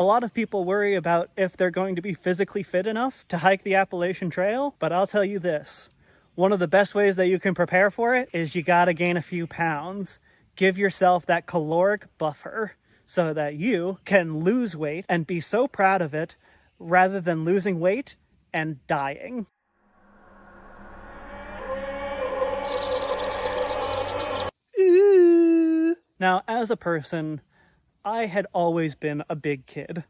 A lot of people worry about if they're going to be physically fit enough to hike the Appalachian Trail, but I'll tell you this. One of the best ways that you can prepare for it is you gotta gain a few pounds. Give yourself that caloric buffer so that you can lose weight and be so proud of it rather than losing weight and dying. Now, as a person, I had always been a big kid.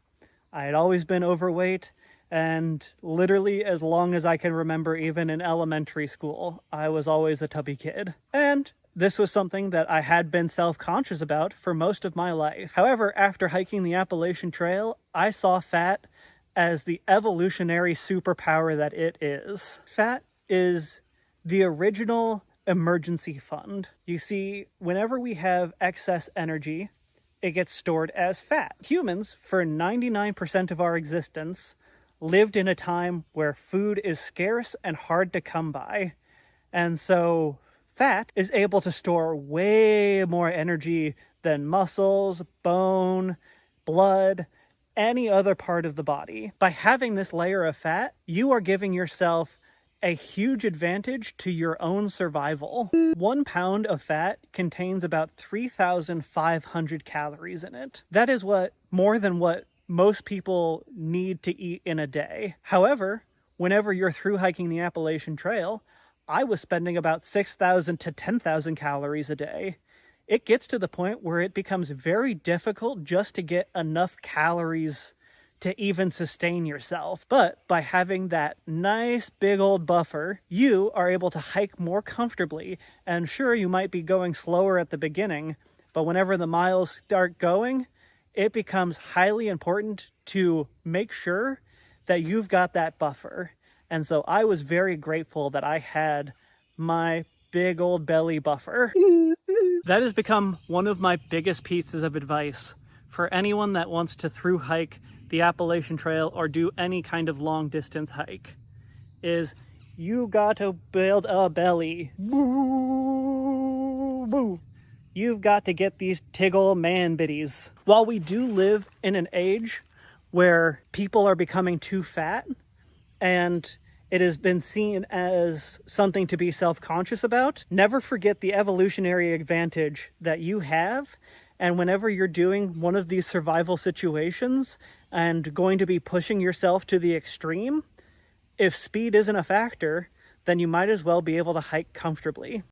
I had always been overweight, and literally as long as I can remember, even in elementary school, I was always a tubby kid. And this was something that I had been self-conscious about for most of my life. However, after hiking the Appalachian Trail, I saw fat as the evolutionary superpower that it is. Fat is the original emergency fund. You see, whenever we have excess energy, it gets stored as fat. Humans, for 99% of our existence, lived in a time where food is scarce and hard to come by. And so fat is able to store way more energy than muscles, bone, blood, any other part of the body. By having this layer of fat, you are giving yourself a huge advantage to your own survival. 1 pound of fat contains about 3,500 calories in it. That is more than what most people need to eat in a day. However, whenever you're through hiking the Appalachian Trail, I was spending about 6,000 to 10,000 calories a day. It gets to the point where it becomes very difficult just to get enough calories to even sustain yourself. But by having that nice big old buffer, you are able to hike more comfortably. And sure, you might be going slower at the beginning, but whenever the miles start going, it becomes highly important to make sure that you've got that buffer. And so I was very grateful that I had my big old belly buffer. That has become one of my biggest pieces of advice for anyone that wants to through hike the Appalachian Trail or do any kind of long distance hike, is you got to build a belly. You've got to get these tiggle man bitties. While we do live in an age where people are becoming too fat and it has been seen as something to be self-conscious about, never forget the evolutionary advantage that you have. And whenever you're doing one of these survival situations and going to be pushing yourself to the extreme, if speed isn't a factor, then you might as well be able to hike comfortably.